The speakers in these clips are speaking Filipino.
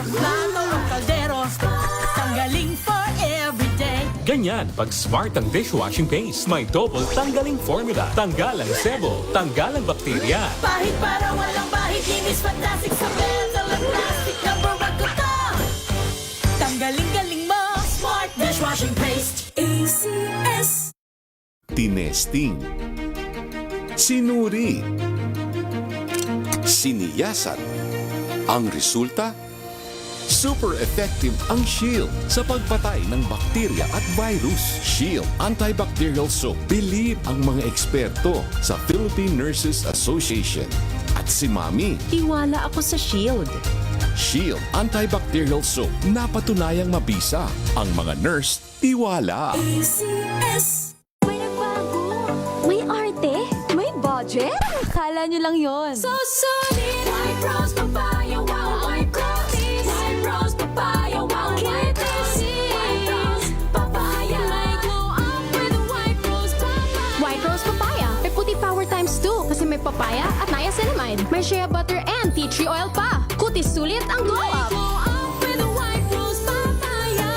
plato o kaldero, tanggaling for everyday. Ganyan pag Smart ang dishwashing paste. May double tanggaling formula. Tanggal ang sebo, tanggal ang bakterya. Bahid para walang bahid, linis fantastic sa metal at plastic. Number 1 ko to. Tanggaling-galing mo, Smart dishwashing paste. ACS. Tinesting, sinuri, siniyasan. Ang resulta? Super effective ang Shield sa pagpatay ng bakterya at virus. Shield Antibacterial Soap. Believe ang mga eksperto sa Philippine Nurses Association. At si Mami. Tiwala ako sa Shield. Shield Antibacterial Soap. Napatunayang mabisa. Ang mga nurse, tiwala. ACS. May nagbago. May arte. May budget. Akala nyo lang yon. So solid. White rose papaya, wow, white rose. White rose papaya, wow, white rose. White rose papaya. May glow up with white rose papaya. White Rose Papaya. May puti power times 2 kasi may papaya at niacinamide. May shea butter and tea tree oil pa. Kutis sulit ang glow May up. glow up with white rose papaya.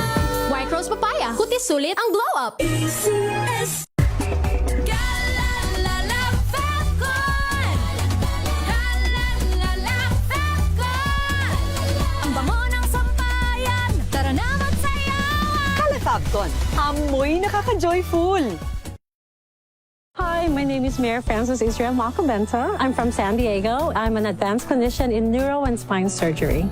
White Rose Papaya. Kutis sulit ang glow up. ACS. Galalala, fat good. Galalala, fat good. Ang bango ng sampayan. Tara na magsayawan. Calafabcon, amoy nakaka-joyful! Hi, my name is Mayor Francis Israel Macabenta. I'm from San Diego. I'm an advanced clinician in neuro and spine surgery.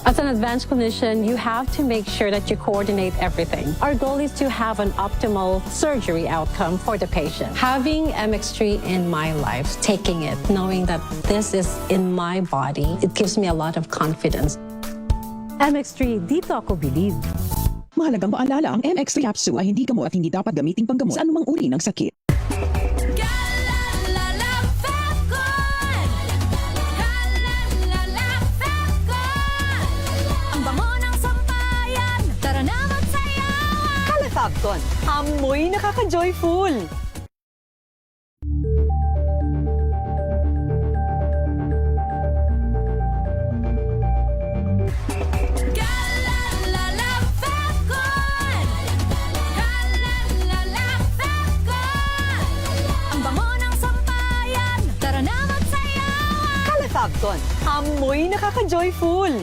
As an advanced clinician, you have to make sure that you coordinate everything. Our goal is to have an optimal surgery outcome for the patient. Having MX3 in my life, taking it, knowing that this is in my body, it gives me a lot of confidence. MX3, dito ako believe. Mahalagang maalala, ang MX3 capsule ay hindi gamot at hindi dapat gamiting panggamot sa anumang uri ng sakit. Galalala, fat good. Galalala, fat good. Ang bango ng sampayan. Tara na magsayawan. Calafabcon, amoy nakaka-joyful! Galalala, fat good. Galalala, fat good. Ang bango ng sampayan. Tara na magsayawan. Calafabcon, amoy nakaka-joyful!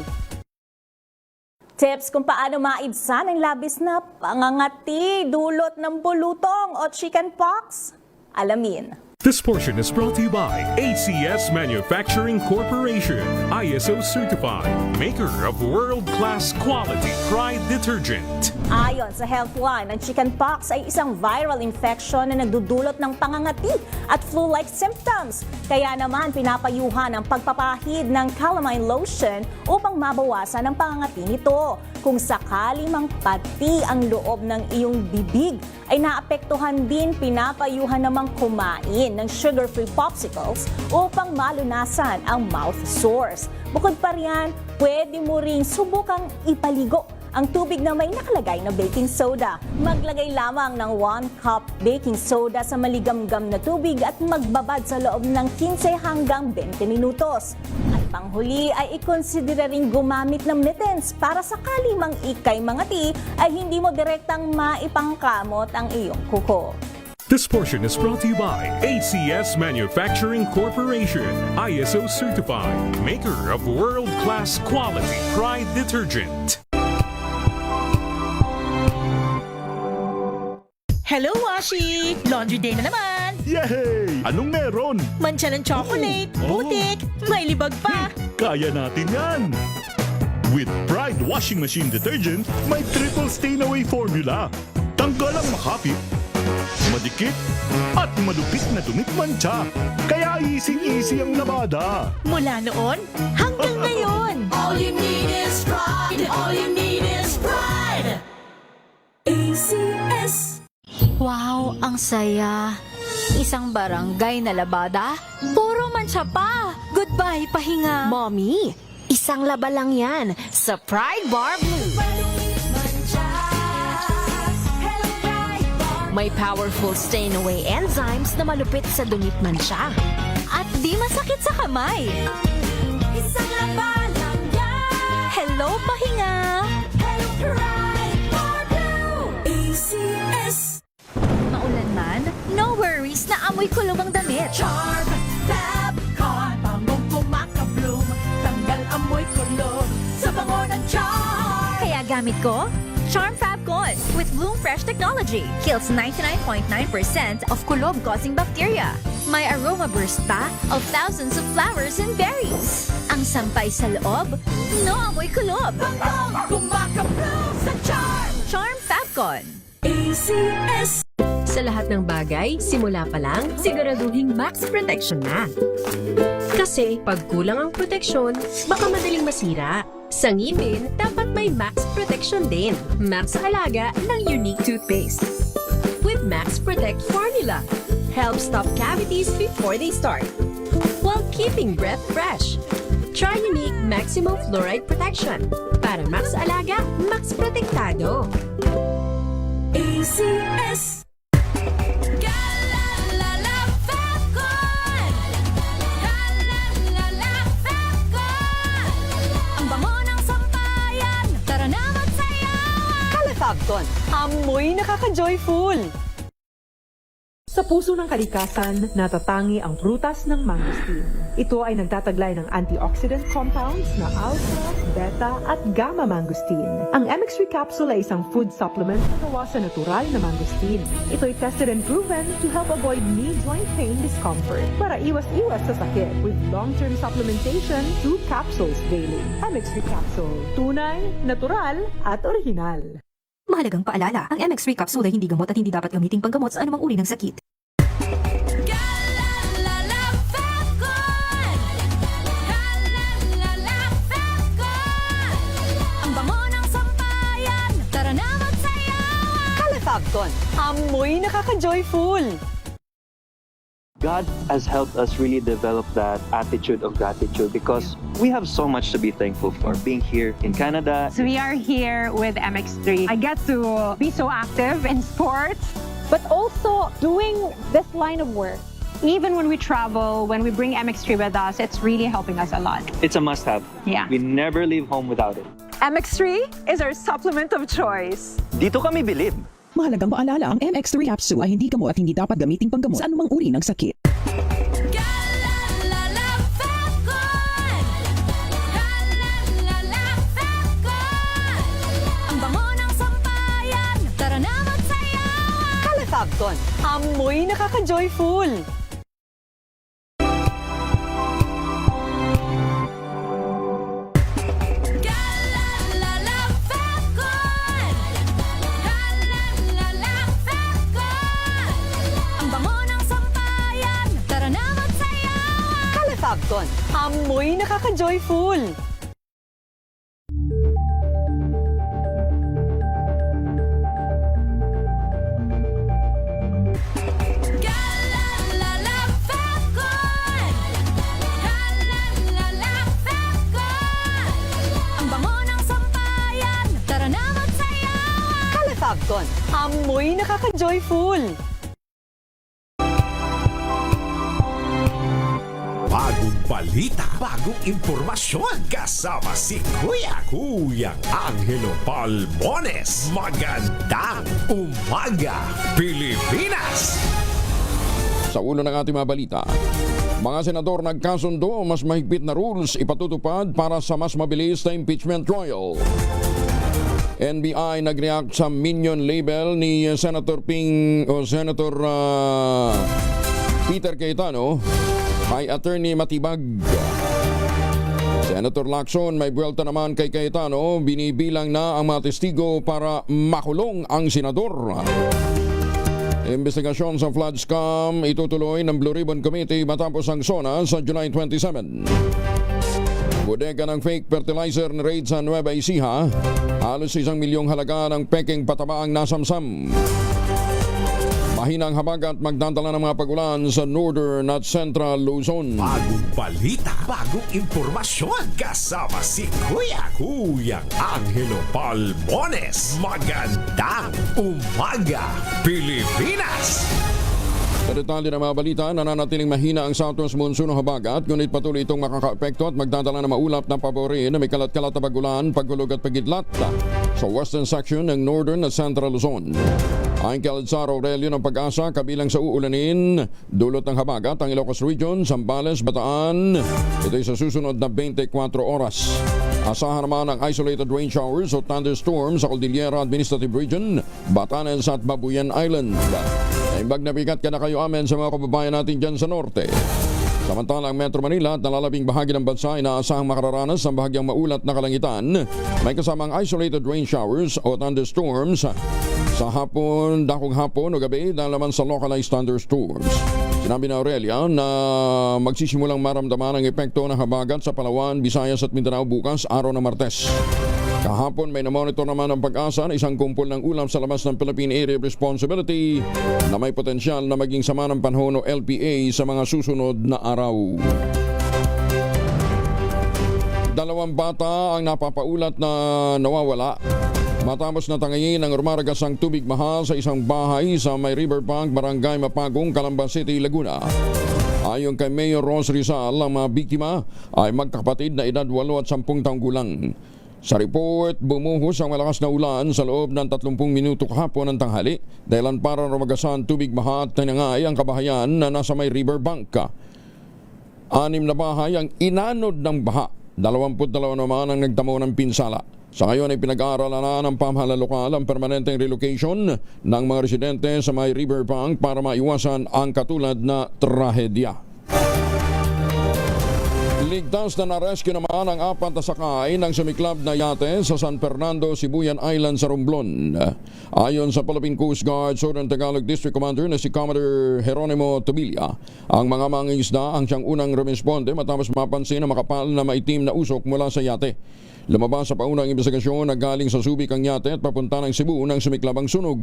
Tips kung paano maibsan ang labis na pangangati, dulot ng bulutong o chickenpox? Alamin. This portion is brought to you by ACS Manufacturing Corporation, ISO certified, maker of world-class quality Pride detergent. Ayon sa Healthline, ang chickenpox ay isang viral infection na nagdudulot ng pangangati at flu-like symptoms. Kaya naman pinapayuhan ang pagpapahid ng calamine lotion upang mabawasan ang pangangati nito. Kung sakali mang pati ang loob ng iyong bibig ay naapektuhan din, pinapayuhan namang kumain ng sugar-free popsicles upang malunasan ang mouth sores. Bukod pa riyan, pwede mo ring subukang ipaligo ang tubig na may nakalagay na baking soda. Maglagay lamang ng 1 cup baking soda sa maligamgam na tubig at magbabad sa loob ng 15 hanggang 20 minutos. At panghuli ay ikonsidera ring gumamit ng mittens para sakali mang ikay mangati ay hindi mo direktang maipangkamot ang iyong kuko. This portion is brought to you by ACS Manufacturing Corporation, ISO certified, maker of world-class quality Pride detergent. Hello, Washi! Laundry day na naman! Yay! Anong meron? Mancha ng chocolate, putik, may libag pa. Kaya natin yan! With Pride Washing Machine Detergent, may triple stain away formula. Tanggal ang makapit, madikit, at malupit na dumit mancha. Kaya easy-easy ang labada. Mula noon hanggang ngayon. All you need is pride. All you need is pride. ACS. Wow, ang saya. Isang barangay na labada, puro mancha pa. Goodbye, pahinga. Mommy, isang laba lang yan sa Pride Bar Blue. May powerful stain-away enzymes na malupit sa dumit mancha. At di masakit sa kamay. Isang laba lang yan. Hello, pahinga! Hello, Pride for Blue. ACS. Maulan man, no worries na amoy kulong ang damit. Charm Fabcon. Bangong kumakabloom. Tanggal amoy kulog sa bango ng charm. Kaya gamit ko, Charm Fabcon with Bloom Fresh technology. Kills 99.9% of kulob-causing bacteria. May aroma burst pa of thousands of flowers and berries. Ang sampay sa loob, no amoy kulob. Bangong kumakabloom sa charm. Charm Fabcon. ACS. Sa lahat ng bagay, simula pa lang, siguraduhing max protection na. Kasi pag kulang ang proteksyon, baka madaling masira. Sa ngipin, dapat may max protection din. Max sa halaga ng unique toothpaste. With Max Protect Formula, helps stop cavities before they start, while keeping breath fresh. Try unique maximum fluoride protection. Para max alaga, max protektado. ACS. Galalala Fabcon. Galalala Fabcon. Ang bango ng sampayan. Tara na magsayawan. Calafabcon, amoy nakaka-joyful! Sa puso ng kalikasan, natatangi ang prutas ng mangosteen. Ito ay nagtataglay ng antioxidant compounds na alpha, beta at gamma mangosteen. Ang MX3 capsule ay isang food supplement na gawa sa natural na mangosteen. Ito ay tested and proven to help avoid knee joint pain discomfort para iwas-iwas sa sakit with long-term supplementation 2 capsules daily. MX3 capsule, tunay, natural at original. Mahalagang paalala, ang MX3 capsule ay hindi gamot at hindi dapat gamiting panggamot sa anumang uri ng sakit. Galalala Fabcon. Galalala Fabcon. Ang bango ng sampayan. Tara na magsayawan. Calafabcon, amoy nakaka-joyful! God has helped us really develop that attitude of gratitude because we have so much to be thankful for. Being here in Canada, So we are here with MX3. I get to be so active in sports, but also doing this line of work. Even when we travel, when we bring MX3 with us, it's really helping us a lot. it's a must-have. Yeah. We never leave home without it. MX3 is our supplement of choice. Dito kami bilib. Mahalagang paalala, ang MX3 capsule ay hindi gamot at hindi dapat gamiting panggamot sa anumang uri ng sakit. Galalala Fabcon. Galalala Fabcon. Ang bango ng sampayan. Tara na magsayawan. Calafabcon, amoy nakaka-joyful! Galalala Fabcon. Galalala Fabcon. Ang bango ng sampayan. Tara na magsayawan. Calafabcon, amoy nakaka-joyful! Galalala Fabcon. Galalala Fabcon. Ang bango ng sampayan. Tara na magsayawan. Calafabcon, amoy nakaka-joyful! Bagong balita, bagong impormasyon, kasama si Kuya Angelo Palmones. Magandang umaga, Pilipinas! Sa ulo ng ating mga balita, mga senador nagkasundo mas mahigpit na rules ipatutupad para sa mas mabilis na impeachment trial. NBI nag-react sa minion label ni Senator Peter Cayetano kay Attorney Matibag. Senator Lacson may buwelta naman kay Cayetano, binibilang na ang mga testigo para makulong ang senador. Investigasyon sa flood scam itutuloy ng Blue Ribbon Committee matapos ang SONA sa July 27. Bodega ng fake fertilizer na raid sa Nueva Ecija, halos 1 milyong halaga ng peking pataba ang nasamsam. Mahinang habagat magdadala ng mga pagulan sa Northern at Central Luzon. Bagong balita, bagong impormasyon, kasama si Kuya Angelo Palmones. Magandang umaga, Pilipinas! Sa detalye ng mga balita, nananatiling mahina ang southwest monsoon o habagat, ngunit patuloy itong makaka-epekto at magdadala ng maulap na pabori na may kalat-kalat na bagulan, pagkulog at pagidlat sa western section ng northern at central Luzon. Ayon kay Alzar Aurelio ng Pag-asa, kabilang sa uulanin, dulot ng habagat ang Ilocos Region, Zambales, Bataan. Ito'y sa susunod na 24 oras. Asahan naman ang isolated rain showers o thunderstorms sa Cordillera Administrative Region, Batanes at Babuyan Island. Imbag na bigat ka na kayo amen sa mga kababayan natin dyan sa norte. Samantalang Metro Manila at nalalabing bahagi ng bansa ay inaasahang makararanas ng bahagyang maulat na kalangitan. May kasamang isolated rain showers o thunderstorms sa hapon, dakong hapon o gabi dahil naman sa localized thunderstorms. Sinabi na Aurelia na magsisimulang maramdaman ang epekto ng habagat sa Palawan, Visayas at Mindanao bukas, araw ng Martes. Kahapon may namonitor naman ang Pag-asa na isang kumpol ng ulam sa labas ng Philippine Area of Responsibility na may potensyal na maging sama ng panahon o LPA sa mga susunod na araw. 2 bata ang napapaulat na nawawala matapos natangayin ang rumaragasang tubig baha sa isang bahay sa May Riverbank, Barangay Mapagong, Calamba City, Laguna. Ayon kay Mayor Ros Rizal, ang mga biktima ay magkakapatid na edad 8 at 10 taong gulang. Sa report, bumuhos ang malakas na ulan sa loob ng 30 minuto kahapon ng tanghali dahilan para rumagasan tubig baha at tinangay ang kabahayan na nasa May Riverbank. 6 na bahay ang inanod ng baha. 22 naman ang nagtamo ng pinsala. Sa ngayon ay pinag-aaralan na ng pamahalaan lokal ang permanenteng relocation ng mga residente sa May Riverbank para maiwasan ang katulad na trahedya. Ligtas na na-rescue naman ang 4 na sakay ng sumiklab na yate sa San Fernando, Sibuyan Island sa Romblon. Ayon sa Philippine Coast Guard Southern Tagalog District Commander na si Commodore Jeronimo Tobilla, ang mga mangingisda ang siyang unang rumisponde matapos mapansin na makapal na maitim na usok mula sa yate. Lumabas sa paunang investigasyon na galing sa Subic ang yate at papunta ng Cebu nang sumiklab ang sunog.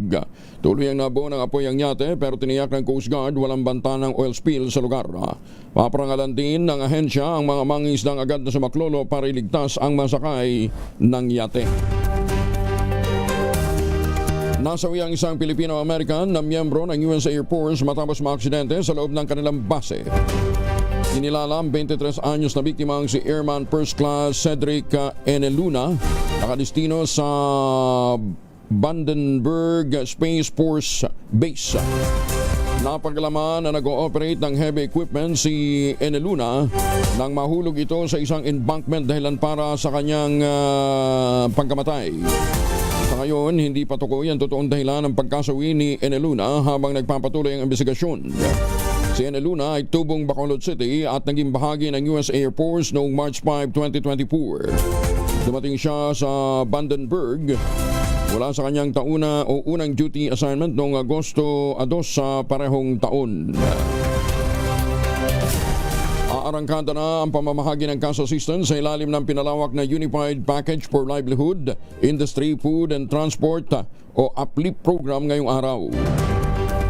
Tuloy ang nabuo ng apoy ang yate pero tiniyak ng Coast Guard walang banta ng oil spill sa lugar. Paparangalan din ng ahensya ang mga mangingisdang agad na sumaklolo para iligtas ang masakay ng yate. Nasawi ang isang Filipino-American na miyembro ng US Air Force matapos maaksidente sa loob ng kanilang base. Inilalam 23 anyos na biktima ang si Airman First Class Cedric Eneluna, nakadestino sa Vandenberg Space Force Base. Napaglaman na nag-ooperate ng heavy equipment si Eneluna nang mahulog ito sa isang embankment dahilan para sa kanyang pagkamatay. Sa ngayon, hindi pa tukoy ang totoong dahilan ng pagkasawi ni Eneluna habang nagpapatuloy ang investigasyon. Si Eneluna ay tubong Bacolod City at naging bahagi ng US Air Force noong March 5, 2024. Dumating siya sa Vandenberg mula sa kanyang unang duty assignment noong Agosto 2 sa parehong taon. Aarangkada na ang pamamahagi ng cash assistance sa ilalim ng pinalawak na Unified Package for Livelihood, Industry, Food and Transport o UPLIP program ngayong araw.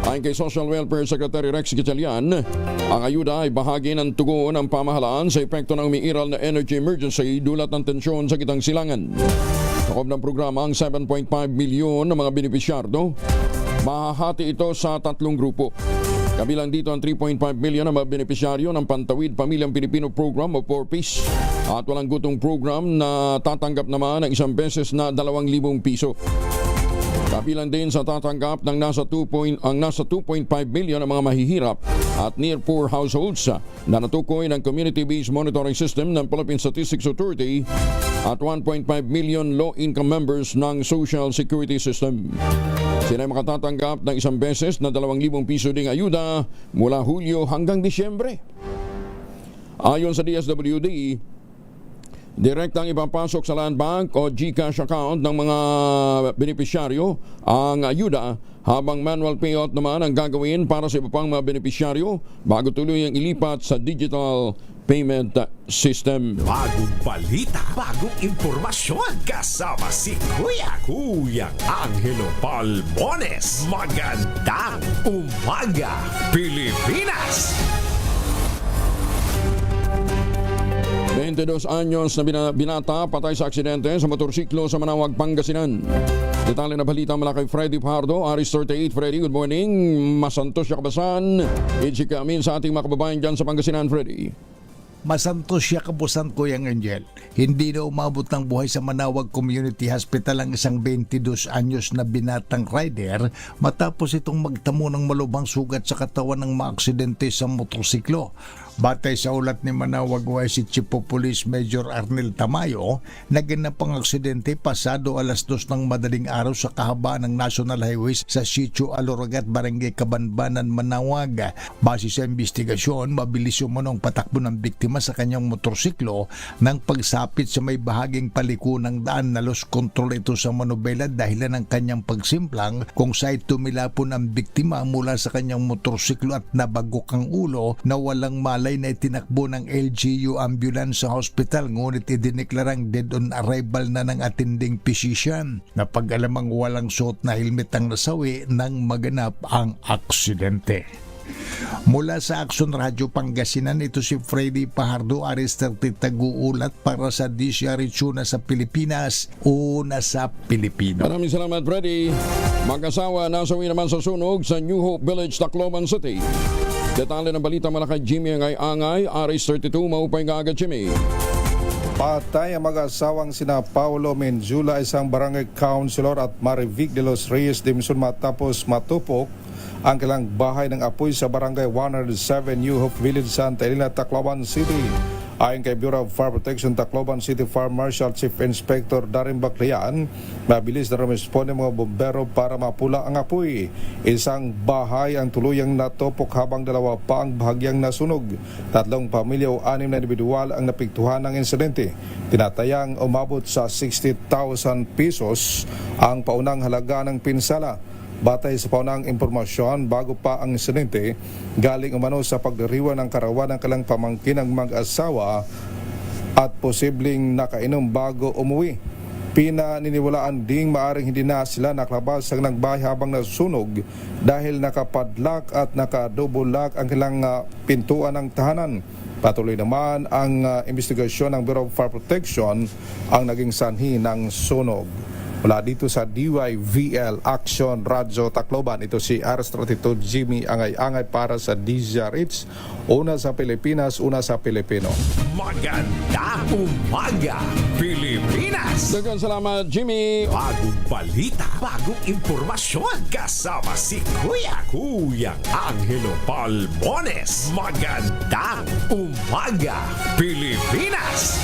Ayon kay Social Welfare Secretary Rex Gatchalian, ang ayuda ay bahagi ng tugon ng pamahalaan sa epekto ng umiiral na energy emergency dulot ng tensyon sa gitang silangan. Sakop ng programa ang 7.5 milyon ng mga benepisyardo. Mahahati ito sa 3 grupo. Kabilang dito ang 3.5 milyon ng mga benepisyaryo ng Pantawid Pamilyang Pilipino Program o 4Ps at Walang Gutong Program na tatanggap naman ng isang beses na 2,000 piso. Kabilang din sa tatanggap ng nasa 2.5 billion ng mga mahihirap at near poor households na natukoy ng Community-Based Monitoring System ng Philippine Statistics Authority at 1.5 million low-income members ng Social Security System. Sila ay makatatanggap ng isang beses na 2,000 piso ding ayuda mula Hulyo hanggang Disyembre. Ayon sa DSWD, direktang ipapasok sa Land Bank o GCash account ng mga benepisyaryo ang ayuda habang manual payout naman ang gagawin para sa iba pang mga benepisyaryo bago tuloy ang ilipat sa digital payment system. Bagong balita, bagong impormasyon, kasama si Kuya Angelo Palmones. Magandang umaga, Pilipinas! 22 anyos na binata patay sa aksidente sa motorsiklo sa Manawag, Pangasinan. Detalye na balita mula kay Freddy Pardo, Aris 38. Freddy, good morning. Masantos siya kabasan. Ichika amin sa ating mga kababayan dyan sa Pangasinan, Freddy. Masantos siya kabusan ko yung Angel. Hindi na umabot ng buhay sa Manawag Community Hospital ang isang 22 anyos na binatang rider matapos itong magtamo ng malubhang sugat sa katawan ng maaksidente sa motorsiklo. Batay sa ulat ni Manawag YC Chief of Police Major Arnel Tamayo, naganap ang aksidente pasado alas 2 ng madaling araw sa kahabaan ng National Highways sa Sitio Aloragat, Barangay Kabanbanan, Manawag. Base sa investigasyon, mabilis umunong patakbo ng biktima sa kanyang motorsiklo nang pagsapit sa may bahaging paliko ng daan na lost control ito sa manubela dahilan ng kanyang pagsimplang kung saan tumilapon ang biktima mula sa kanyang motorsiklo at nabagok ang ulo na walang malay na itinakbo ng LGU ambulance sa hospital ngunit idineklarang dead on arrival na ng attending physician. Napag-alamang walang suot na helmet ang nasawi nang maganap ang aksidente. Mula sa Action Radio Pangasinan, ito si Freddy Pahardo, Aris 30, taguulat para sa DCRH Una sa Pilipinas, una sa Pilipino. Maraming salamat, Freddy. Mag-asawa nasawi naman sa sunog sa New Hope Village, Tacloban City. Detalye ng balita mula kay Jimmy Angay, Aris 32, maupay nga agad, Jimmy. Patay ang mag-asawang sina Paulo Menzula, isang barangay councilor, at Marivic de los Reyes Dimson matapos matupok ang kailang bahay ng apoy sa barangay 107 New Hope Village, Santa Elena, Tacloban City. Ayon kay Bureau of Fire Protection Tacloban City Fire Marshal Chief Inspector Darin Baclian, mabilis na rumisponde mga bombero para mapula ang apoy. Isang bahay ang tuluyang natupok habang dalawa pa ang bahagyang nasunog. 3 pamilya o 6 na individual ang napiktuhan ng insidente. Tinatayang umabot sa 60,000 pesos ang paunang halaga ng pinsala. Batay sa paunang impormasyon, bago pa ang insidente, galing umano sa pagdiriwa ng karawan ng kalang pamangkin ng mag-asawa at posibleng nakainom bago umuwi. Pinaniniwalaan ding maaring hindi na sila naklabas sa nagbahay habang nasunog dahil nakapadlock at nakadouble lock ang kailang pintuan ng tahanan. Patuloy naman ang investigasyon ng Bureau of Fire Protection ang naging sanhi ng sunog. Mula dito sa DYVL Action Radio Tacloban, ito si RS32 Jimmy Angay para sa DZRH, una sa Pilipinas, una sa Pilipino. Magandang umaga, Pilipinas! Daghang salamat, Jimmy. Bagong balita, bagong impormasyon, kasama si Kuya Angelo Palmones. Magandang umaga, Pilipinas!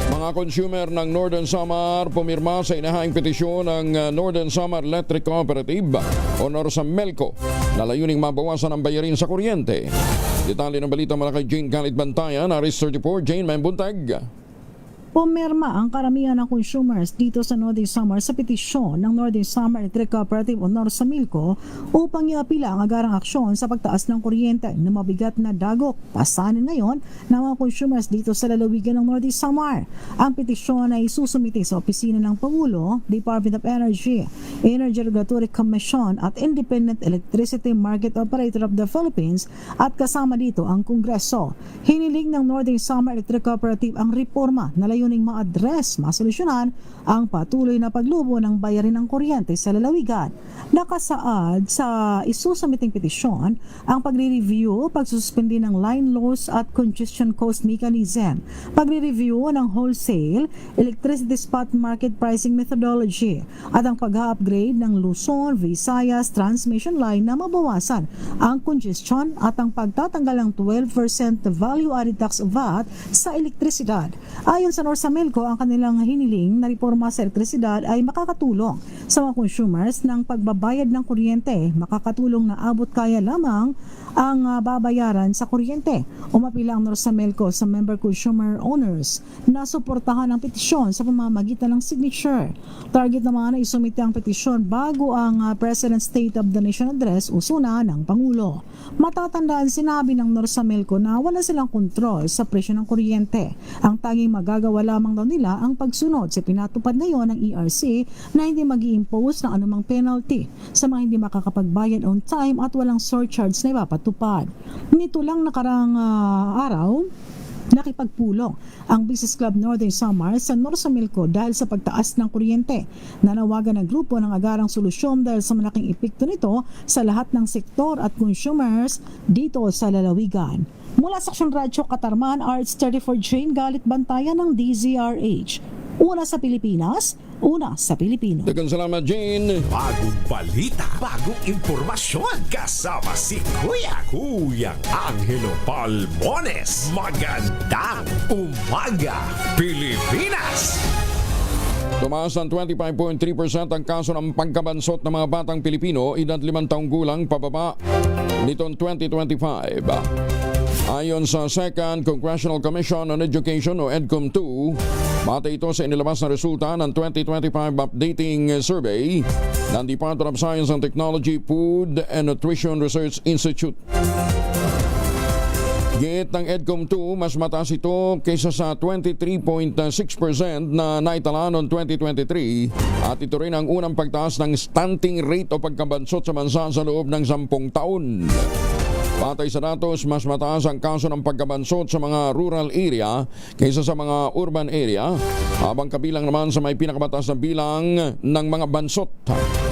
Mga consumer ng Northern Samar pumirma sa inahaing petisyon ng Northern Samar Electric Cooperative o NORSAMELCO na layuning mabawasan ang bayarin sa kuryente. Detalye ng balita mula kay Jane Galit Bantayan, Aris 34, Jane Membuntag. Pumirma ang karamihan ng consumers dito sa Northern Samar sa petisyon ng Northern Samar Electric Cooperative o NORSAMELCO upang iapila ang agarang aksyon sa pagtaas ng kuryente na mabigat na dagok. Pasanin ngayon ng mga consumers dito sa lalawigan ng Northern Samar. Ang petisyon ay isusumite sa opisina ng Pangulo, Department of Energy, Energy Regulatory Commission at Independent Electricity Market Operator of the Philippines at kasama dito ang Kongreso. Hiniling ng Northern Samar Electric Cooperative ang reforma na layuning ma-address, masolusyonan ang patuloy na paglubo ng bayarin ng kuryente sa lalawigan. Nakasaad sa isusumiting petisyon ang pagre-review, pagsuspindi ng line loss at congestion cost mechanism, pagre-review ng wholesale, electricity spot market pricing methodology, at ang pag-upgrade ng Luzon, Visayas transmission line na mabawasan ang congestion at ang pagtatanggal ng 12% value-added tax VAT sa elektrisidad. Ayon sa NORSAMELCO, ang kanilang hiniling na reforma sa elektrisidad ay makakatulong sa mga consumers ng pagbabayad ng kuryente. Makakatulong na abot kaya lamang ang babayaran sa kuryente. Umapila ang NORSAMELCO sa member consumer owners na suportahan ang petisyon sa pamamagitan ng signature. Target naman na isumite ang petisyon bago ang President's State of the Nation Address usuna ng Pangulo. Matatandaan, sinabi ng NORSAMELCO na wala silang kontrol sa presyo ng kuryente. Ang tanging magagawa lamang daw nila ang pagsunod sa pinatupad ngayon ng ERC na hindi mag-i-impose ng anumang penalty sa mga hindi makakapagbayad on time at walang surcharge na ipapatupad. Nito lang nakarang araw, Nakipagpulong ang Business Club Northern Samar sa Norsamilco dahil sa pagtaas ng kuryente. Nanawagan ng grupo ng agarang solusyon dahil sa malaking epekto nito sa lahat ng sektor at consumers dito sa lalawigan. Mula sa Aksyon Radyo Katarman, RH34 Jane Galit Bantayan ng DZRH. Una sa Pilipinas, una sa Pilipino. Dagan salamat, Jane. Bagong balita, bagong impormasyon. Kasama si Kuya Angelo Palmones. Magandang umaga, Pilipinas! Tumaas ng 25.3% ang kaso ng pagkabansot ng mga batang Pilipino edad 5 taong gulang pababa nitong 2025. Ayon sa Second Congressional Commission on Education o EDCOM-2, batay ito sa inilabas na resulta ng 2025 updating survey ng Department of Science and Technology, Food and Nutrition Research Institute. Git ng EDCOM-2, mas mataas ito kaysa sa 23.6% na naitala noong 2023 at ito rin ang unang pagtaas ng stunting rate o pagkabansot sa bansa sa loob ng 10 taon. Patay sa datos, mas mataas ang kaso ng pagkabansot sa mga rural area kaysa sa mga urban area, habang kabilang naman sa may pinakamataas na bilang ng mga bansot.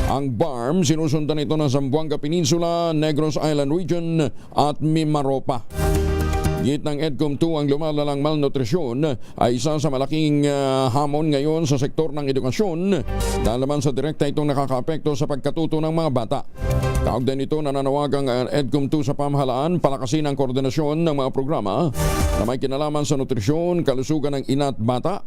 Ang BARM, sinusundan ito ng Zamboanga Peninsula, Negros Island Region at Mimaropa. Git ng EDCOM-2, ang lumalalang malnutrisyon ay isa sa malaking hamon ngayon sa sektor ng edukasyon dahil naman sa direkta itong nakakaapekto sa pagkatuto ng mga bata. Kaugnay nito, nananawagan ang EDCOM-2 sa pamahalaan palakasin ang koordinasyon ng mga programa na may kinalaman sa nutrisyon, kalusugan ng ina at bata,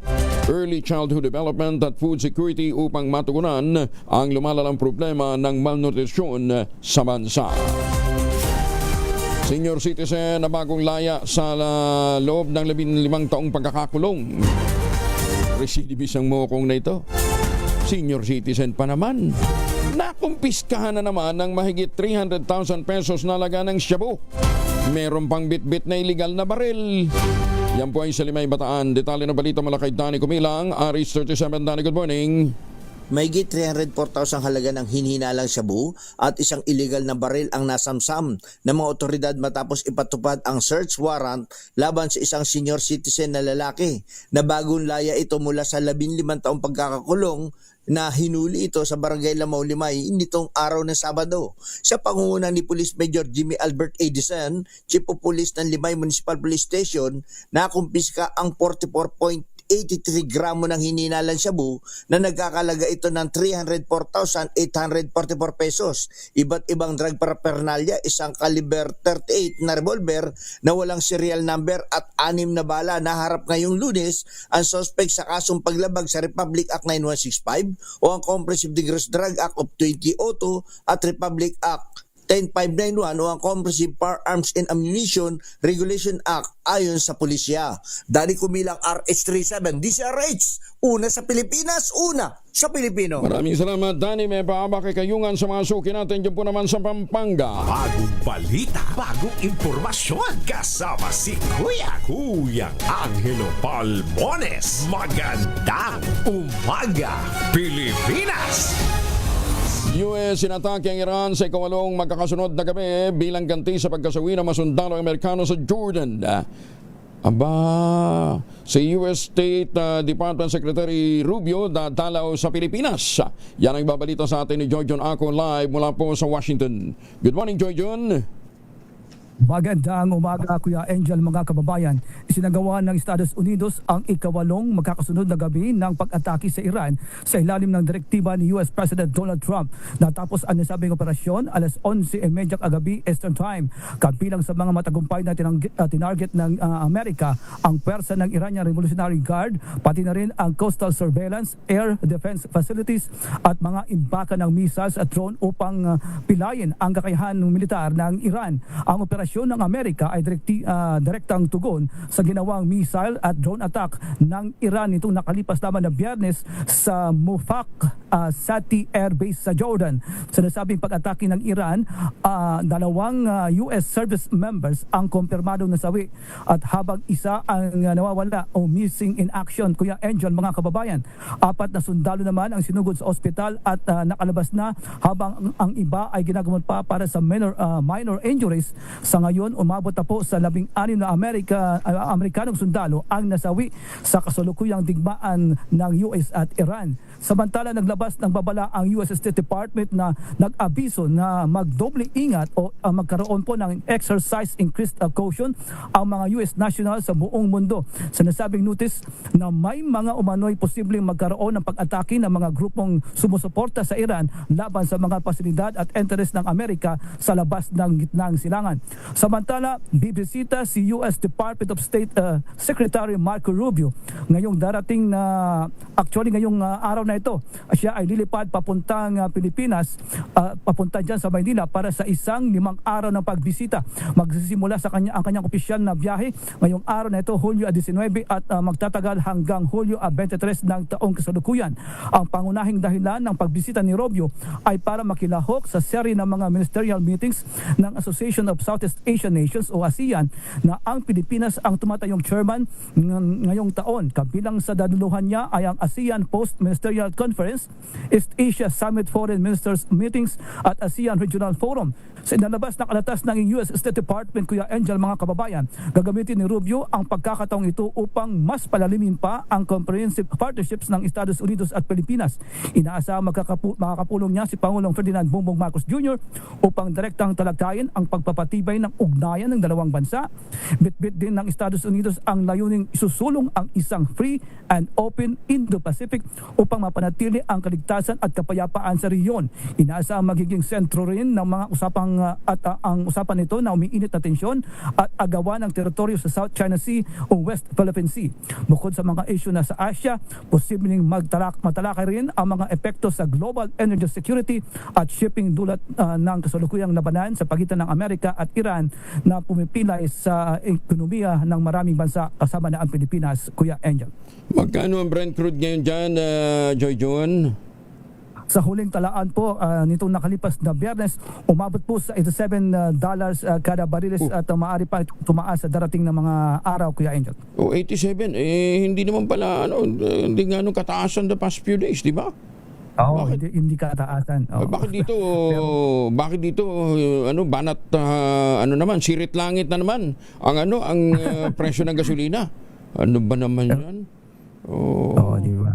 early childhood development at food security upang matugunan ang lumalalang problema ng malnutrisyon sa bansa. Senior citizen na bagong laya sa loob ng 15 taong pagkakakulong. Recidivist ang mokong na ito. Senior citizen pa naman. Nakumpiskahan na naman ng mahigit 300,000 pesos na laga ng shabu. Meron pang bit-bit na illegal na baril. Yan po ay sa Limay, Bataan. Detalye ng balita mula kay Danny Kumilang, RH37. Danny, good morning. Mahigit 304,000 halaga ng hinhinalang shabu at isang illegal na baril ang nasamsam ng mga otoridad matapos ipatupad ang search warrant laban sa isang senior citizen na lalaki na bagong laya ito mula sa 15 taong pagkakakulong na hinuli ito sa Barangay Lamao Limay nitong araw ng Sabado. Sa pangunguna ni Police Major Jimmy Albert Edison, Chief of Police ng Limay Municipal Police Station, nakumpiska ang 84.83 gramo ng hininalang shabu na nagkakalaga ito ng 304,844 pesos. Iba't ibang drug paraphernalia, isang caliber 38 na revolver na walang serial number at 6 na bala. Naharap ngayong Lunes ang suspect sa kasong paglabag sa Republic Act 9165 o ang Comprehensive Dangerous Drug Act of 2002 at Republic Act 10591 o ang Comprehensive Firearms and Ammunition Regulation Act ayon sa pulisya. Dani Kumilang, RH37, DZRH, una sa Pilipinas, una sa Pilipino. Maraming salamat, Danny. May paaba kay Kayungan sa mga suki natin dyan po naman sa Pampanga. Bagong balita, bagong impormasyon. Kasama si Kuya Angelo Palmones. Magandang umaga, Pilipinas! US sinatake ang Iran sa ikawalong magkakasunod na gabi bilang ganti sa pagkasawi ng masundalo Amerikano sa Jordan. Aba, si US State Department Secretary Rubio dadalaw sa Pilipinas. Yan ang babalita sa atin ni Joyjon Ako live mula po sa Washington. Good morning, Joyjon. Magandang umaga, Kuya Angel, mga kababayan. Isinagawa ng Estados Unidos ang ikawalong magkakasunod na gabi ng pag-atake sa Iran sa ilalim ng direktiba ni US President Donald Trump. Natapos ang nasabing operasyon alas 11:30 kagabi Eastern Time. Kabilang sa mga matagumpay na tinarget ng Amerika ang pwersa ng Iranian Revolutionary Guard, pati na rin ang coastal surveillance, air defense facilities at mga imbakan ng missiles at drone upang pilayin ang kakayahan ng militar ng Iran. Ang operasyon ng Amerika ay direktang tugon sa ginawang missile at drone attack ng Iran nitong nakalipas naman na Biyernes sa Mufaq Sati Air Base sa Jordan. Sa nasabing pag-atake ng Iran, 2 US service members ang kumpirmadong nasawi at habang isa ang nawawala o missing in action, Kuya Angel, mga kababayan. 4 na sundalo naman ang sinugod sa ospital at nakalabas na, habang ang iba ay ginagamot pa para sa minor injuries. Sa ngayon, umabot na po sa 16 na Amerikanong sundalo ang nasawi sa kasalukuyang digmaan ng US at Iran. Samantala, naglabas ng babala ang US State Department na nag-abiso na magdoble ingat o magkaroon po ng exercise increased caution ang mga US national sa buong mundo. Sa nasabing notice na may mga umano'y posibleng magkaroon ng pag-atake ng mga grupong sumusuporta sa Iran laban sa mga pasilidad at interes ng Amerika sa labas ng gitnang silangan. Samantala, bibisita si US Department of State Secretary Marco Rubio ngayong darating na ngayong araw na ito. Siya ay lilipad papuntang Pilipinas, papunta dyan sa Maynila para sa isang 5 araw ng pagbisita. Magsisimula ang kanyang opisyal na biyahe ngayong araw na ito, Hulyo 19 at magtatagal hanggang Hulyo 23 ng taong kasalukuyan. Ang pangunahing dahilan ng pagbisita ni Rubio ay para makilahok sa seri ng mga ministerial meetings ng Association of Southeast Asian Nations o ASEAN na ang Pilipinas ang tumatayong chairman ngayong taon. Kabilang sa daduluhan niya ay ang ASEAN Post-Ministerial Conference, East Asia Summit Foreign Ministers Meetings at ASEAN Regional Forum. Sa inalabas na kalatas ng US State Department, Kuya Angel, mga kababayan, gagamitin ni Rubio ang pagkakataong ito upang mas palalimin pa ang comprehensive partnerships ng Estados Unidos at Pilipinas. Inaasahang makakapulong niya si Pangulong Ferdinand Bongbong Marcos Jr. upang direktang talagtayin ang pagpapatibay ng ugnayan ng dalawang bansa. Bitbit din ng Estados Unidos ang layuning isusulong ang isang free and open Indo-Pacific upang mapanatili ang kaligtasan at kapayapaan sa rehiyon. Inaasahang magiging sentro rin ng mga ang usapan nito na umiinit na tensyon at agawan ng teritoryo sa South China Sea o West Philippine Sea. Bukod sa mga issue na sa Asia, posibleng matalakay rin ang mga epekto sa global energy security at shipping dulot ng kasalukuyang labanan sa pagitan ng Amerika at Iran na pumipilay sa ekonomiya ng maraming bansa kasama na ang Pilipinas, Kuya Angel. Magkano ang Brent crude ngayon dyan, Joy John? Sa huling talaan po nitong nakalipas na Biyernes, umabot po sa $87 kada bariles at maaari pa tumaas sa darating na mga araw, Kuya Angel. 87, hindi naman pala hindi nga nung kataasan the past few days, di ba? Oo, hindi kataasan. Bakit dito banat naman, sirit langit na naman ang presyo ng gasolina. Ano ba naman 'yan? Di ba?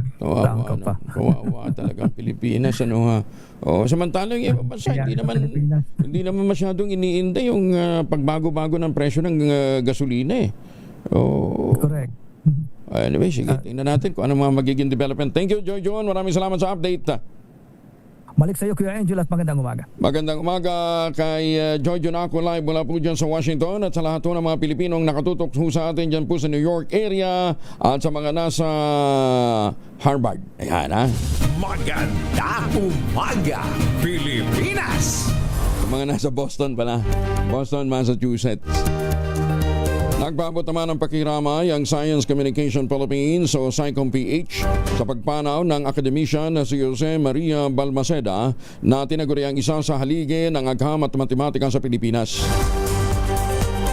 Kawawa talaga ang Pilipinas, samantalang yung ibang bansa hindi naman masyadong iniinda yung pagbago-bago ng presyo ng gasolina Correct. Anyway, sige, tingnan natin kung ano mga magiging development. Thank you, Joy John. Maraming salamat sa update. Balik sa iyo, Kuya Angel, at magandang umaga. Magandang umaga kay Joy John ako live mula po dyan sa Washington at sa lahat ng mga Pilipinong nakatutok sa atin dyan po sa New York area at sa mga nasa Harvard. Ayan, ha? Magandang umaga, Pilipinas! Sa mga nasa Boston pala. Boston, Massachusetts. Nagpaabot naman ng pakiramay ang Science Communication Philippines o SciComm-PH sa pagpanaw ng akademician na si Jose Maria Balmaceda na tinaguri ang isa sa haligi ng agham at matematika sa Pilipinas.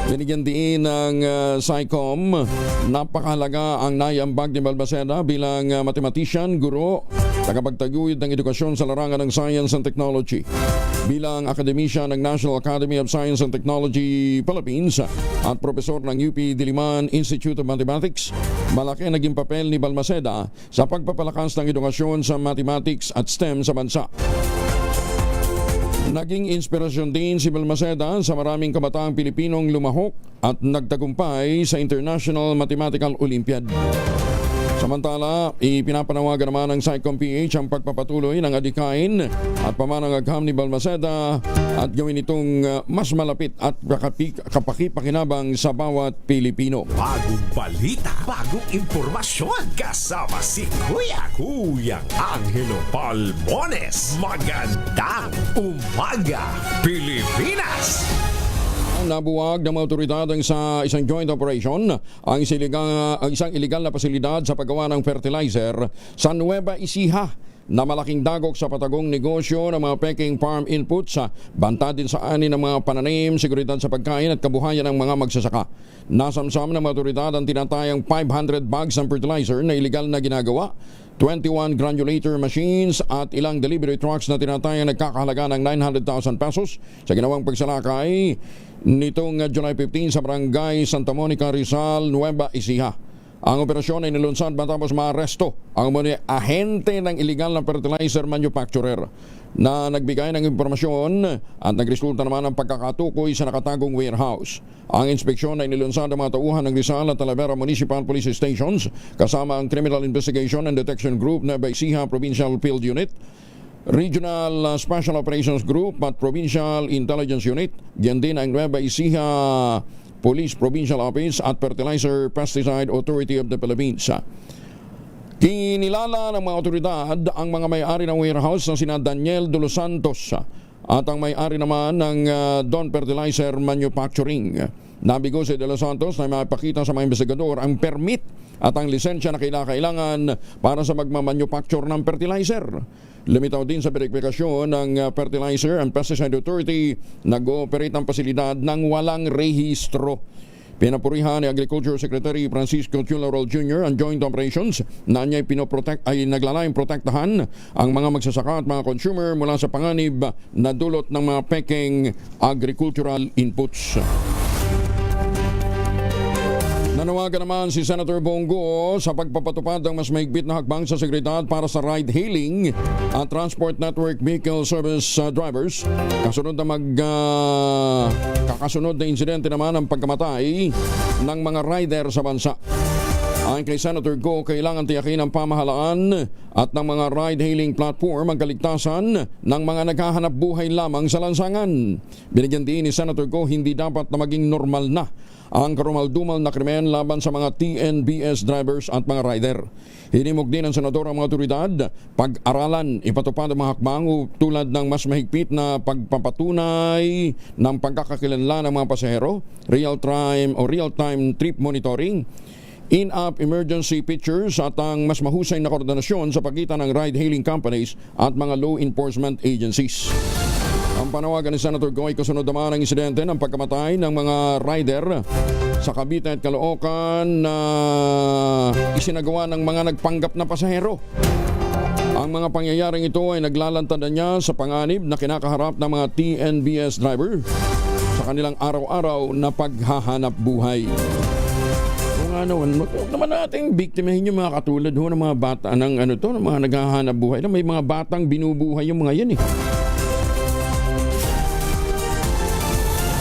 Binigyan din ng SciComm, napakahalaga ang naiambag ni Balmaceda bilang mathematician, guro, tagapagtaguyod ng edukasyon sa larangan ng science and technology. Bilang akademician ng National Academy of Science and Technology Philippines at profesor ng UP Diliman Institute of Mathematics, malaki naging papel ni Balmaceda sa pagpapalakas ng edukasyon sa mathematics at STEM sa bansa. Naging inspirasyon din si Balmaceda sa maraming kabataang Pilipinong lumahok at nagtagumpay sa International Mathematical Olympiad. Samantala, ipinapanawagan naman ng SciComm-PH ang pagpapatuloy ng adikain at pamanang agham ni Balmaceda at gawin itong mas malapit at kapakipakinabang sa bawat Pilipino. Bagong balita, bagong impormasyon, kasama si Kuyang Angelo Palmones. Magandang umaga, Pilipinas! Nabuwag ng mga otoridad sa isang joint operation ang isang illegal na pasilidad sa paggawa ng fertilizer sa Nueva Ecija na malaking dagok sa patagong negosyo ng mga peking farm inputs, banta din sa ani ng mga pananim, seguridad sa pagkain at kabuhayan ng mga magsasaka. Nasamsam ng mga otoridad ang tinatayang 500 bags ng fertilizer na iligal na ginagawa, 21 granulator machines at ilang delivery trucks na tinatayang nagkakahalaga ng 900,000 pesos sa ginawang pagsalakay nitong July 15 sa barangay Santa Monica, Rizal, Nueva Ecija. Ang operasyon ay nilunsad matapos maaresto ang mga ahente ng illegal na fertilizer manufacturer na nagbigay ng impormasyon at nagresulta naman ng pagkakatukoy sa nakatagong warehouse. Ang inspeksyon ay nilunsad ng mga tauhan ng Rizal at Talavera Municipal Police Stations kasama ang Criminal Investigation and Detection Group na Ecija Provincial Field Unit, Regional Special Operations Group at Provincial Intelligence Unit. Diyan din ang Nueva Ecija Police Provincial Office at Fertilizer Pesticide Authority of the Philippines. Kinilala ng mga otoridad ang mga may-ari ng warehouse na sina Daniel de los Santos at ang may-ari naman ng Don Fertilizer Manufacturing. Nabigo si de los Santos na mapakita sa mga investigador ang permit at ang lisensya na kailangan para sa magmamanufacture ng fertilizer. Limitaw din sa verifikasyon ng Fertilizer and Pesticide Authority, nag-ooperate ang pasilidad ng walang rehistro. Pinapurihan ni Agriculture Secretary Francisco Tularal Jr. ang joint operations na niya ay naglalayong protektahan ang mga magsasaka at mga consumer mula sa panganib na dulot ng mga peking agricultural inputs. Nanawagan naman si Senator Bongo sa pagpapatupad ng mas mahigpit na hakbang sa seguridad para sa ride-hailing at transport network vehicle service drivers. Kasunod na kakasunod na insidente naman ang pagkamatay ng mga rider sa bansa. Ayon kay Senator Go, kailangan tiyakin ng pamahalaan at ng mga ride-hailing platform ang kaligtasan ng mga naghahanap buhay lamang sa lansangan. Binigyan din ni Senator Go, hindi dapat na maging normal na ang karumal-dumal na krimen laban sa mga TNBS drivers at mga rider. Hinimok din ng senador ang mga otoridad pag-aralan, ipatupad ang mga hakbang tulad ng mas mahigpit na pagpapatunay ng pagkakakilanlan ng mga pasahero, real-time trip monitoring, in-app emergency pictures at ang mas mahusay na koordinasyon sa pagitan ng ride-hailing companies at mga law enforcement agencies. Ang panawagan ni Senator Goy kasunod naman ang insidente ng pagkamatay ng mga rider sa Cavite at Caloocan na isinagawa ng mga nagpanggap na pasahero. Ang mga pangyayaring ito ay naglalantadan niya sa panganib na kinakaharap ng mga TNBS driver sa kanilang araw-araw na paghahanap buhay. Huwag naman nating biktimahin yung mga katulad ng mga bata ng mga naghahanap buhay. May mga batang binubuhay yung mga yan eh.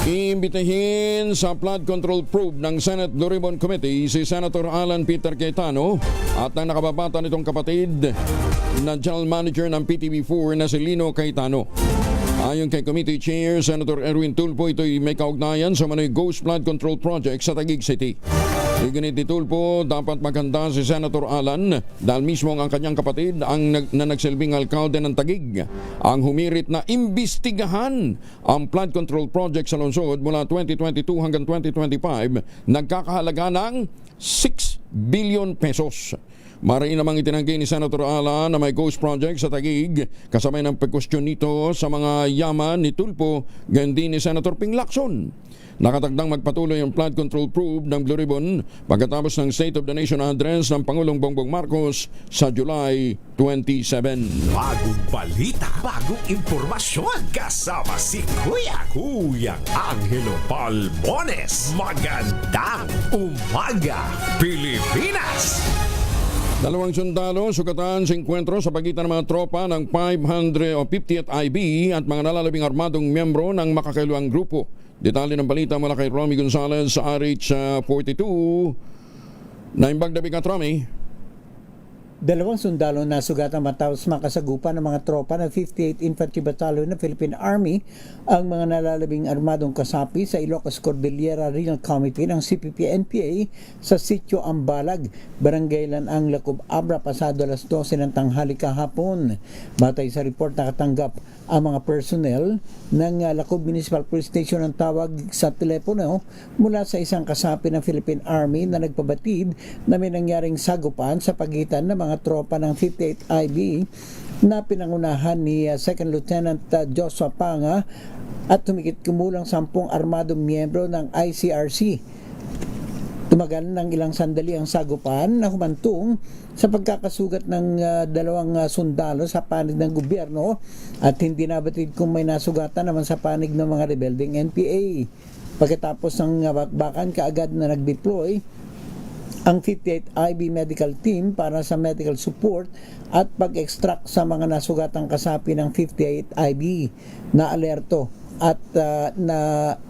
Iimbitahin sa flood control probe ng Senate Blue Ribbon Committee si Senator Alan Peter Cayetano at ang nakababata nitong kapatid na General Manager ng PTV4 na si Lino Cayetano. Ayon kay Committee Chair Senator Erwin Tulfo, ito'y may kaugnayan sa Manoy Ghost Flood Control Project sa Taguig City. Iginit ni Tulfo, dapat maganda si Senator Alan dahil mismo ang kanyang kapatid na nagsilbing alkalde ng Taguig ang humirit na imbestigahan ang flood control project sa lungsod mula 2022 hanggang 2025 nagkakahalaga ng 6 billion pesos. Mariin namang itinanggi ni Senator Alan na may ghost project sa Taguig kasabay ng pagkwestiyon nito sa mga yaman ni Tulfo gayon din ni Senator Ping Lacson. Nakatagdang magpatuloy ang flood control probe ng Blue Ribbon pagkatapos ng State of the Nation address ng Pangulong Bongbong Marcos sa July 27. Bagong balita, bagong impormasyon, kasama si Kuyang Angelo Palmones. Magandang umaga, Pilipinas! Dalawang sundalo sugatan sa enkwentro sa pagitan ng mga tropa ng 50th IB at mga nalalabing armadong miyembro ng makakailuang grupo. Detalye ng balita mula kay Romy Gonzalez sa RH42. Naimbag na bigat, Romy. Dalawang sundalo na sugatan matapos makasagupan ng mga tropa ng 58th Infantry Battalion ng Philippine Army ang mga nalalabing armadong kasapi sa Ilocos Cordillera Regional Committee ng CPP-NPA sa Sitio Ambalag, Barangay Lanang, Lacob, Abra, pasado alas 12 ng tanghali kahapon. Batay sa report, nakatanggap ang mga personnel ng Lacob Municipal Police Station ng tawag sa telepono mula sa isang kasapi ng Philippine Army na nagpabatid na may nangyaring sagupan sa pagitan ng mga tropa ng 58th IB na pinangunahan ni Second Lieutenant Joshua Panga at tumikit kumulang 10 armadong miyembro ng ICRC. Tumagal ng ilang sandali ang sagupan na humantong sa pagkakasugat ng 2 sundalo sa panig ng gobyerno at hindi nabatid kung may nasugatan naman sa panig ng mga rebelding NPA. Pagkatapos ng bakbakan, kaagad na nag-deploy ang 58 IB medical team para sa medical support at pag-extract sa mga nasugatang kasapi ng 58 IB na alerto at na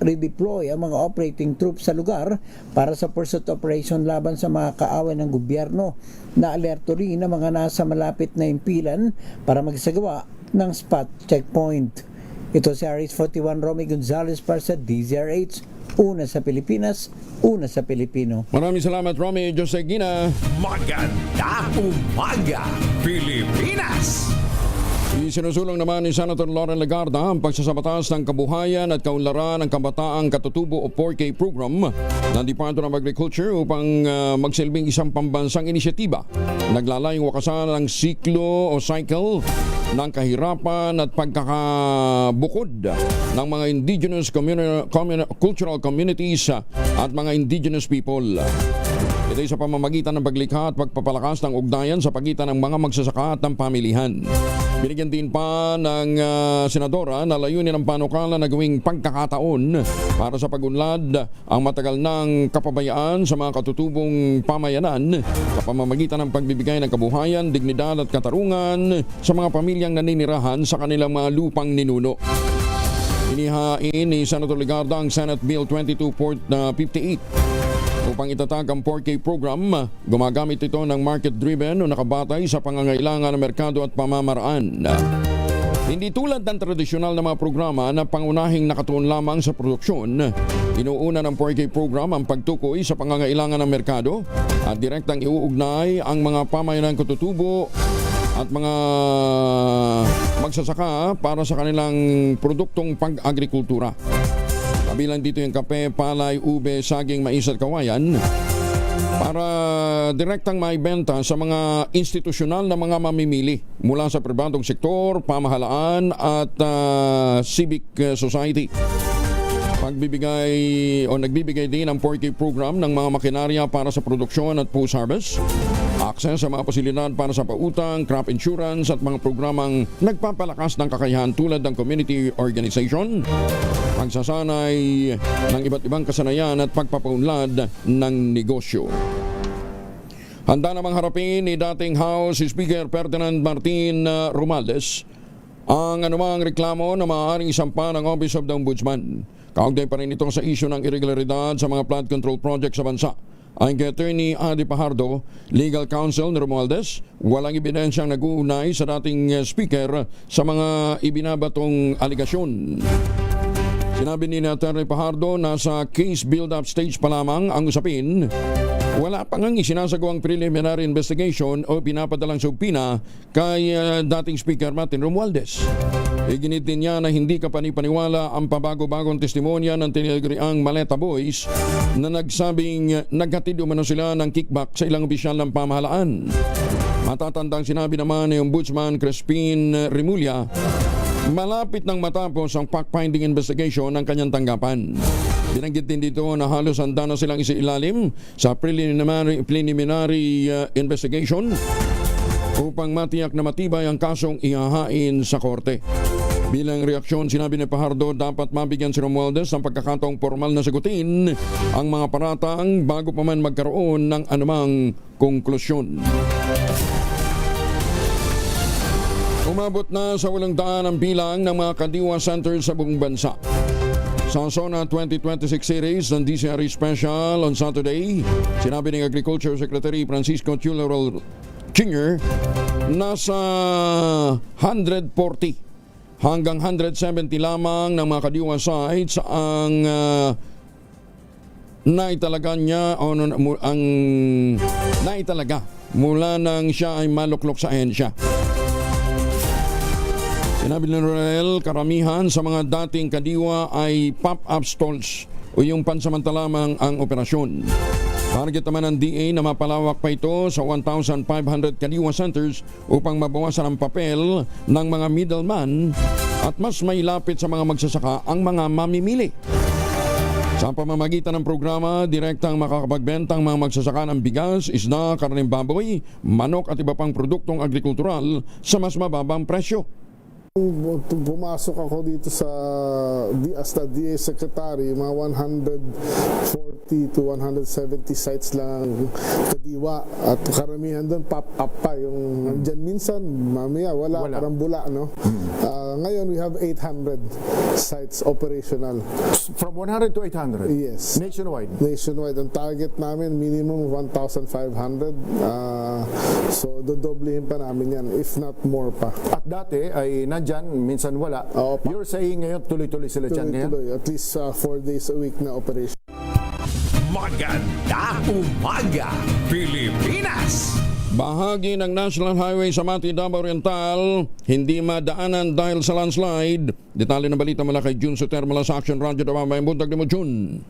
redeploy ang mga operating troops sa lugar para sa pursuit operation laban sa mga kaaway ng gobyerno. Na alerto rin ang mga nasa malapit na impilan para magsagawa ng spot checkpoint. Ito si RH41 Romy Gonzalez para sa DZRH. Una sa Pilipinas, una sa Pilipino. Maraming salamat, Romy Josegina. Magandang umaga, Pilipinas! Isinusulong naman ni Senator Lauren Legarda ang pagsasabatas ng kabuhayan at kaunlaran ng Kabataang Katutubo o 4K program ng Department of Agriculture upang magsilbing isang pambansang inisyatiba. Naglalayong wakasan ang siklo o cycle ng kahirapan at pagkakabukod ng mga indigenous cultural communities at mga indigenous people. Ito ay sa pamamagitan ng paglikha at pagpapalakas ng ugnayan sa pagitan ng mga magsasaka at ng pamilihan. Binigyan din pa ng senadora na layunin ng panukala na gawing pagkakataon para sa pagunlad ang matagal ng kapabayaan sa mga katutubong pamayanan sa pamamagitan ng pagbibigay ng kabuhayan, dignidad at katarungan sa mga pamilyang naninirahan sa kanilang mga lupang ninuno. Inihain ni Senator Legarda ang Senate Bill 2258 upang itatag ang 4K program. Gumagamit ito ng market-driven o nakabatay sa pangangailangan ng merkado at pamamaraan. Hindi tulad ng tradisyonal na mga programa na pangunahing nakatuon lamang sa produksyon. Inuuna ng 4K program ang pagtukoy sa pangangailangan ng merkado at direktang iuugnay ang mga pamayanang katutubo at mga magsasaka para sa kanilang produktong pag-agrikultura. Kabilang dito yung kape, palay, ube, saging, mais at kawayan para direktang maibenta sa mga institusyonal na mga mamimili mula sa pribadong sektor, pamahalaan at civic society. Nagbibigay din ang 4K program ng mga makinarya para sa produksyon at post-harvest, access sa mga pasilidad para sa pautang, crop insurance at mga programang nagpapalakas ng kakayahan tulad ng community organization, pagsasanay ng iba't ibang kasanayan at pagpapaunlad ng negosyo. Handa namang harapin ni dating House Speaker Ferdinand Martin Romualdez ang anumang reklamo na maaaring isampa ng Office of the Ombudsman. Kaugnay pa rin ito sa isyu ng irregularidad sa mga flood control project sa bansa. Ayon kay Attorney Adi Pajardo, legal counsel ni Romualdez, walang ebidensyang nag-uunay sa dating speaker sa mga ibinabatong aligasyon. Sinabi ni Attorney Pajardo na sa case build-up stage pa lamang ang usapin. Wala pa ngang isinasagawang preliminary investigation o pinapadalang subpina kay dating Speaker Martin Romualdez. Iginit din niya na hindi kapanipaniwala ang pabago-bagong testimonya ng tinaguriang Maleta Boys na nagsabing naghatid umano sila ng kickback sa ilang opisyal ng pamahalaan. Matatandang sinabi naman ni Ombudsman Crispin Remulla, malapit nang matapos ang fact-finding investigation ng kanyang tanggapan. Binanggit din dito na halos handa na silang isilalim sa preliminary investigation upang matiyak na matibay ang kasong ihahain sa korte. Bilang reaksyon, sinabi ni Pajardo dapat mabigyan si Romualdez ng pagkakataong formal na sagutin ang mga paratang bago pa man magkaroon ng anumang konklusyon. Umabot na sa 800 ang bilang ng mga kadiwa centers sa buong bansa. Sa SONA 2026 series ng DCRE Special on Saturday, sinabi ng Agriculture Secretary Francisco Tularo Jr. nasa 140 hanggang 170 lamang ng mga kadiwa sites ang naitalaga niya o ang naitalaga mula nang siya ay maluklok sa ahensya. Sinabi ni Roel, karamihan sa mga dating kadiwa ay pop-up stalls o yung pansamantala lamang ang operasyon. Target naman ng DA na mapalawak pa ito sa 1,500 kaliwa centers upang mabawasan ang papel ng mga middleman at mas mailapit sa mga magsasaka ang mga mamimili. Sa pamamagitan ng programa, direktang makakapagbenta ang mga magsasaka ng bigas, isda, karneng baboy, manok at iba pang produktong agrikultural sa mas mababang presyo. Pumasok ako dito as the DA Secretary, mga 140 to 170 sites lang kadiwa at karamihan doon pop-up pa yung nandyan minsan, mamaya wala. Parang bula, no? Ngayon we have 800 sites operational. From 100 to 800? Yes. Nationwide? Nationwide. Ang target namin minimum 1,500. So dodoblehin pa namin yan, if not more pa. At dati ay nandyan, minsan wala. You're saying ngayon tuloy-tuloy sila dyan ngayon? Tuloy-tuloy. At least 4 days a week na operation. Magandang umaga, Pilipinas! Bahagi ng National Highway sa Mati, Davao Oriental hindi madaanan dahil sa landslide. Detalye ng balita mula kay June Soter mula sa Action Radio Davao. May buntag ni mo, June.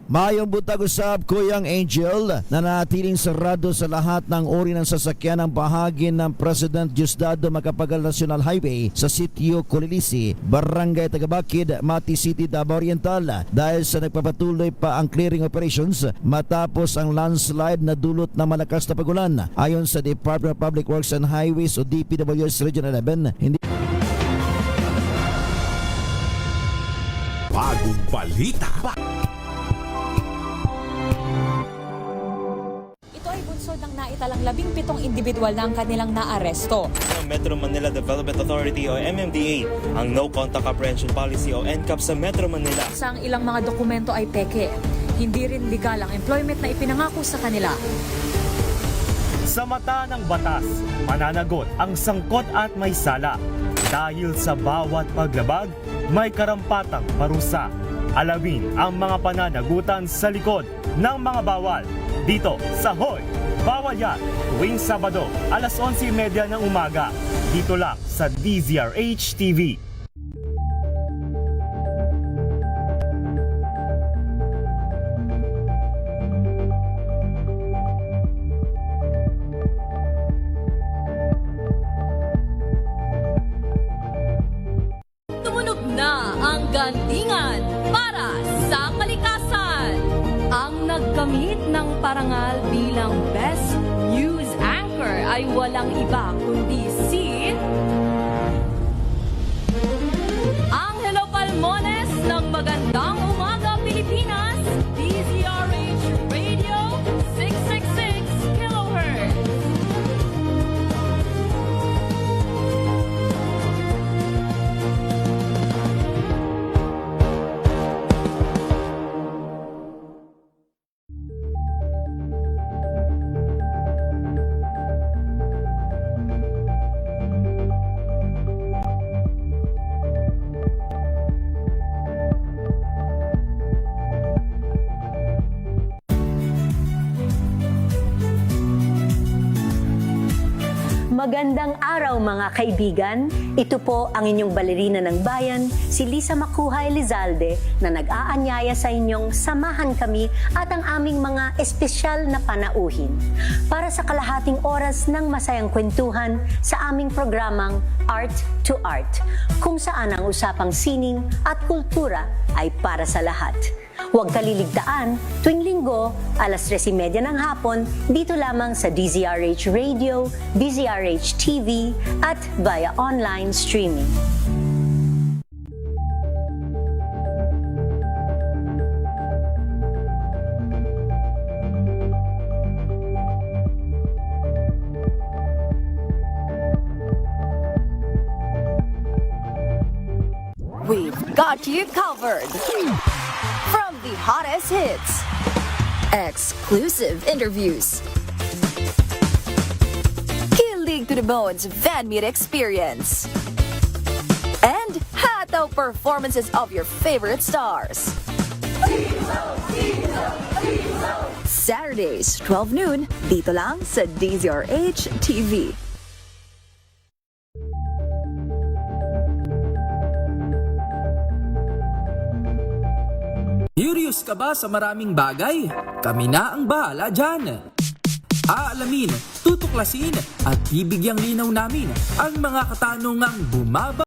Mayong buntag usab, Kuyang Angel, na nanatiling sarado sa lahat ng uri ng sasakyan ang bahagi ng President Diosdado Macapagal National Highway sa sitio Colilisi, Barangay Tagabakid, Mati City, Davao Oriental dahil sa nagpapatuloy pa ang clearing operations matapos ang landslide na dulot ng malakas na pagulan. Ayon sa Department of Public Works and Highways o DPWS Region 11, hindi Bagong balita. Ng naitalang 17 individual na ang kanilang naaresto. Metro Manila Development Authority o MMDA ang No Contact Apprehension Policy o NCAP sa Metro Manila. Sa ang ilang mga dokumento ay peke. Hindi rin legal ang employment na ipinangako sa kanila. Sa mata ng batas, mananagot ang sangkot at may sala. Dahil sa bawat paglabag, may karampatang parusa. Alamin ang mga pananagutan sa likod ng mga bawal. Dito sa Hoy! Bawal Yan, tuwing Sabado, alas 11:30 ng umaga. Dito lang sa DZRH TV. Tumunog na ang gandingan para sa kalikasan. Ang nagkamit ng parangal bilang Best News Anchor ay walang iba kundi si Angelo Palmones ng Magandang Umaga Pilipinas, DZRH Radio 666 kHz. Magandang araw mga kaibigan. Ito po ang inyong balerina ng bayan, si Lisa Makuhay Lizalde, na nag-aanyaya sa inyong samahan kami at ang aming mga espesyal na panauhin para sa kalahating oras ng masayang kwentuhan sa aming programang Art to Art, kung saan ang usapang sining at kultura ay para sa lahat. Huwag kaliligtaan, tuwing linggo, alas 3:30 ng hapon, dito lamang sa DZRH Radio, DZRH TV, at via online streaming. We've got you covered. From the hottest hits, exclusive interviews, kilig to the bones fan meet experience, and hataw performances of your favorite stars. Saturdays, 12 noon, dito lang sa DZRH TV. Curious ka ba sa maraming bagay? Kami na ang bahala dyan. Aalamin, tutuklasin at bibigyang linaw namin ang mga katanungang bumaba